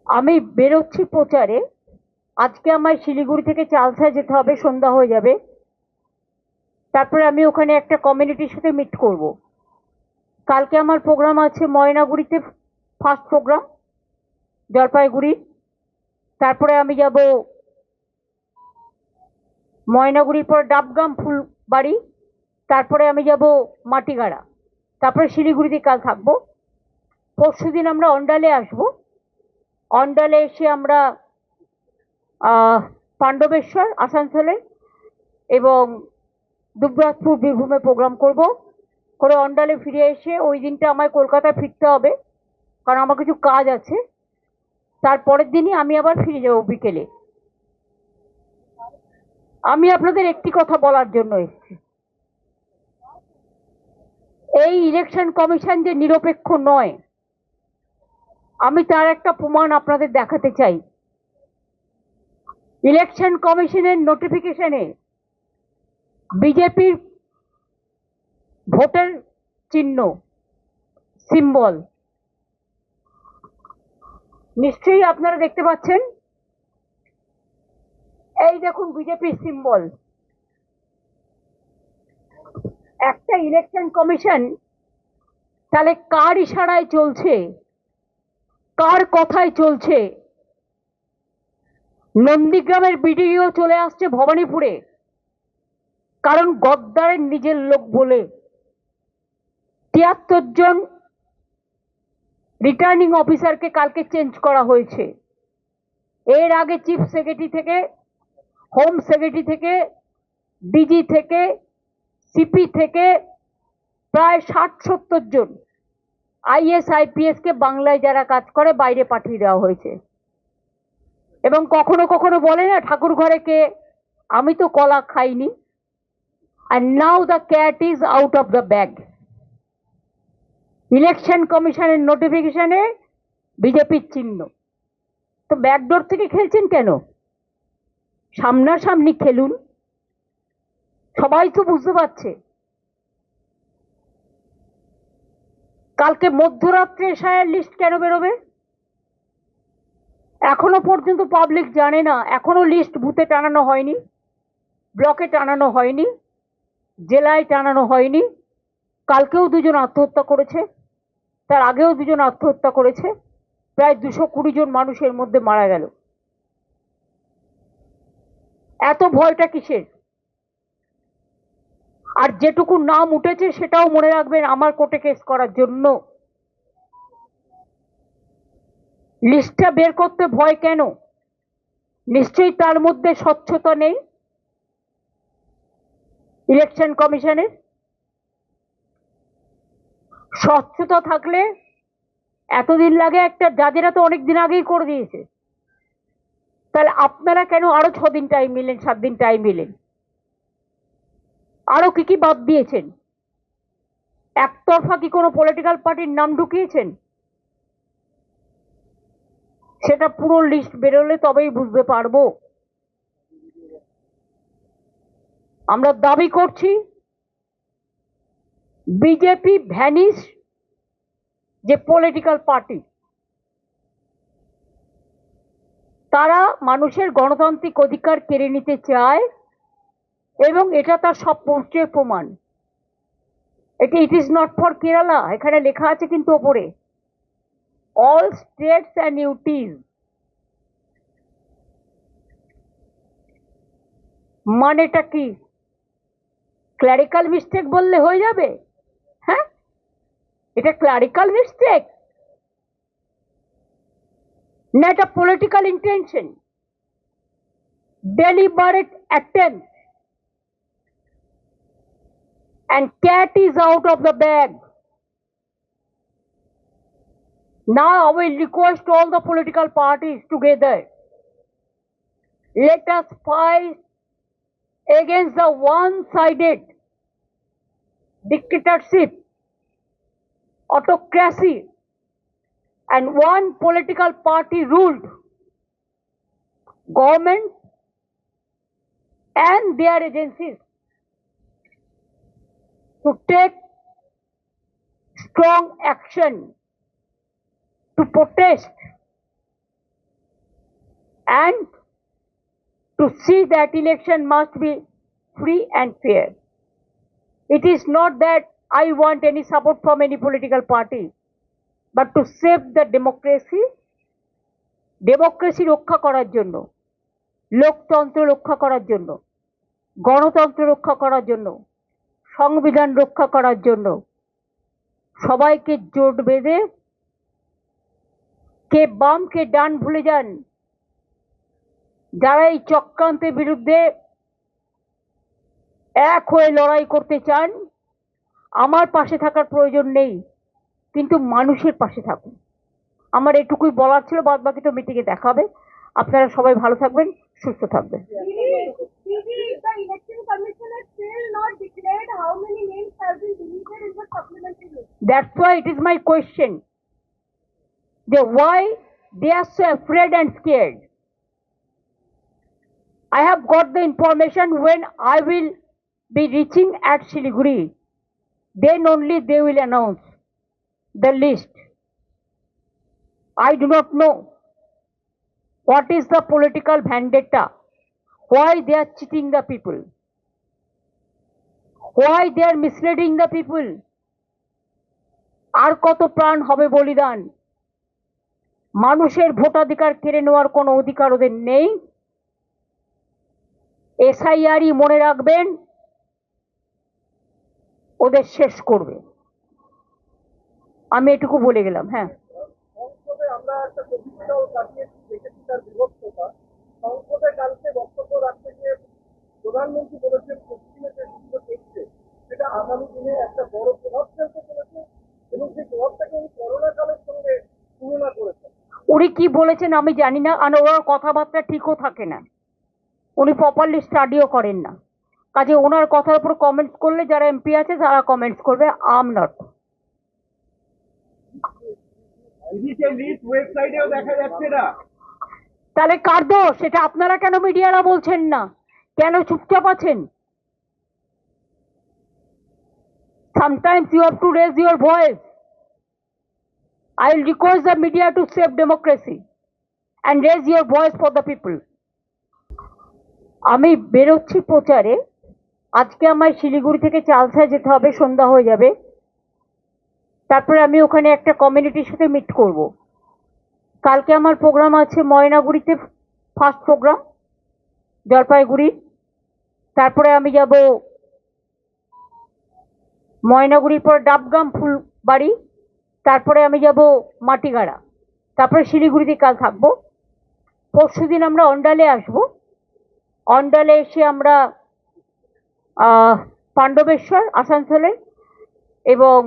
আমি বেরোচ্ছি প্রচারে। আজকে আমায় শিলিগুড়ি থেকে চালসা যেতে হবে, সন্ধ্যা হয়ে যাবে। তারপরে আমি ওখানে একটা কমিউনিটির সাথে মিট করব। কালকে আমার প্রোগ্রাম আছে ময়নাগুড়িতে, ফার্স্ট প্রোগ্রাম জলপাইগুড়ি। তারপরে আমি যাব ময়নাগুড়ির পর ডাবগ্রাম ফুলবাড়ি। তারপরে আমি যাব মাটিগাড়া। তারপরে শিলিগুড়িতে কাল থাকবো। পরশুদিন আমরা অন্ডালে আসব। অন্ডালে এসে আমরা পাণ্ডবেশ্বর আসানসোলে এবং দুবরাজপুর বীরভূমে প্রোগ্রাম করব। করে অন্ডালে ফিরে এসে ওই দিনটা আমায় কলকাতায় ফিরতে হবে, কারণ আমার কিছু কাজ আছে। তারপরের দিনই আমি আবার ফিরে যাব বিকেলে। আমি আপনাদের একটি কথা বলার জন্য এসেছি। এই ইলেকশন কমিশন যে নিরপেক্ষ নয়, আমি তার একটা প্রমাণ আপনাদের দেখাতে চাই। ইলেকশন কমিশনের নোটিফিকেশনে বিজেপির ভোটের চিহ্ন, সিম্বল, নিশ্চয়ই আপনারা দেখতে পাচ্ছেন। এই দেখুন বিজেপির সিম্বল। একটা ইলেকশন কমিশন তাহলে কার ইশারায় চলছে, কার কথায় চলছে? নন্দীগ্রামের বিডিও চলে আসছে ভবানীপুরে, কারণ গদ্দারের নিজের লোক বলে ৭৩ জন রিটার্নিং অফিসারকে কালকে চেঞ্জ করা হয়েছে। এর আগে চিফ সেক্রেটারি থেকে, হোম সেক্রেটারি থেকে, ডিজি থেকে, সিপি থেকে প্রায় ৬০-৭০ জন আইএস আইপিএস কে বাংলায় যারা কাজ করে বাইরে পাঠিয়ে দেওয়া হয়েছে। এবং কখনো কখনো বলে না ঠাকুর ঘরে কে, আমি তো কলা খাইনি। and now the cat is out of the bag. Election কমিশনের নোটিফিকেশনে বিজেপির চিহ্ন। তো ব্যাকডোর থেকে খেলছেন কেন? সামনাসামনি খেলুন, সবাই তো বুঝতে পারছে। কালকে মধ্যরাত্রে এসআইআর লিস্ট কেন বেরোবে? এখনো পর্যন্ত পাবলিক জানে না। এখনো লিস্ট বুথে টানানো হয়নি, ব্লকে টানানো হয়নি, জেলায় টানানো হয়নি। কালকেও 2 জন আত্মহত্যা করেছে, তার আগেও 2 জন আত্মহত্যা করেছে। প্রায় 220 জন মানুষের মধ্যে মারা গেল। এত ভয়টা কিসের? আর যেটুকু নাম উঠেছে সেটাও মনে রাখবেন, আমার কোর্টে কেস করার জন্য। লিস্টটা বের করতে ভয় কেন? নিশ্চয়ই তার মধ্যে স্বচ্ছতা নেই ইলেকশন কমিশনের। স্বচ্ছতা থাকলে এতদিন লাগে একটা, জাজেরা তো অনেকদিন আগেই করে দিয়েছে। তাহলে আপনারা কেন আরো 6 দিন টাইম নিলেন, 7 দিন টাইম নিলেন? আরো কি কি বাদ দিয়েছেন? একতরফা কি কোনো পলিটিক্যাল পার্টির নাম ঢুকিয়েছেন? সেটা পুরো লিস্ট বেরোলে তবেই বুঝতে পারবো। আমরা দাবি করছি বিজেপি ভ্যানিশ যে পলিটিক্যাল পার্টি, তারা মানুষের গণতান্ত্রিক অধিকার কেড়ে নিতে চায় এবং এটা তার সব পোস্টের প্রমাণ। এটা it is not for Kerala, এখানে লেখা আছে কিন্তু ওপরে অল স্টেটস অ্যান্ড ইউটিজ। মানেটা কি? ক্লারিক্যাল মিস্টেক বললে হয়ে যাবে? হ্যাঁ, এটা ক্লারিক্যাল মিস্টেক না এটা political intention, deliberate attempt? and cat is out of the bag. Now I will request all the political parties together, let us fight against the one-sided dictatorship, autocracy, and one political party ruled government and their agencies to take strong action to protest and to see that election must be free and fair. It is not that I want any support from any political party, but to save the democracy, democracy রক্ষা করার জন্য, লোকতন্ত্র রক্ষা করার জন্য, গণতন্ত্র রক্ষা করার জন্য, সংবিধান রক্ষা করার জন্য সবাইকে জোট বেঁধে কে বাম কে ডান ভুলে যান, যারা এই চক্রান্তের বিরুদ্ধে এক হয়ে লড়াই করতে চান, আমার পাশে থাকার প্রয়োজন নেই, কিন্তু মানুষের পাশে থাকুন। আমার এটুকুই বলার ছিল, বাদ বাকি তো মিটিংয়ে দেখা হবে। আপনারা সবাই ভালো থাকবেন, সুস্থ থাকবেন। That's why it is my question. Why they are so afraid and scared? I have got the information when I will be reaching at Siliguri. Then only they will announce the list. I do not know what is the political vendetta, why they are cheating the people, why they are misleading the people. আর কত প্রাণ হবে বলিদান? মানুষের ভোটাধিকার কেড়ে নেওয়ার কোনো অধিকার ওদের নেই। এসআইআরই মনে রাখবেন, ওদের শেষ করবে। আমি এটুকু বলে গেলাম। হ্যাঁ, আমরা একটা কবিতাও কাটিয়েছি, দেখেছি তার বিভক্ততা। সংসদে কালকে বক্তব্য রাখতে গিয়ে প্রধানমন্ত্রী বলেছেন পশ্চিমে যে যুদ্ধ চলছে সেটা আগামী দিনে একটা বড় প্রভাব ফেলতে চলেছে এবং সেই প্রভাবটাকে উনি করোনা কালের সঙ্গে তুলনা করেছেন। উনি কি বলেছেন আমি জানি না, আর ওনার কথাবার্তা ঠিকও থাকে না, উনি প্রপারলি স্টাডিও করেন না। কাজে ওনার কথার উপর কমেন্টস করলে যারা এমপি আছে তারা কমেন্টস করবে, আম নট। ওয়েবসাইটেও দেখা যাচ্ছে না। তাহলে কার দোষ? সেটা আপনারা কেন মিডিয়ারা বলছেন না? কেন চুপচাপ আছেন? Sometimes you have to raise your voice. I will request the media to save democracy and raise your voice for the people. আমি বেরোচ্ছি প্রচারে। আজকে আমার শিলিগুড়ি থেকে চালসায় যেতে হবে, সন্ধ্যা হয়ে যাবে। তারপরে আমি ওখানে একটা কমিউনিটির সাথে মিট করব। কালকে আমার প্রোগ্রাম আছে ময়নাগুড়িতে, ফার্স্ট প্রোগ্রাম জলপাইগুড়ি। তারপরে আমি যাব ময়নাগুড়ির পর ডাবগ্রাম ফুলবাড়ি, তারপরে আমি যাব মাটিগাড়া, তারপরে শিলিগুড়িতে কাল থাকবো। পরশুদিন আমরা অন্ডালে আসব। অন্ডালে এসে আমরা পাণ্ডবেশ্বর আসানসোলে এবং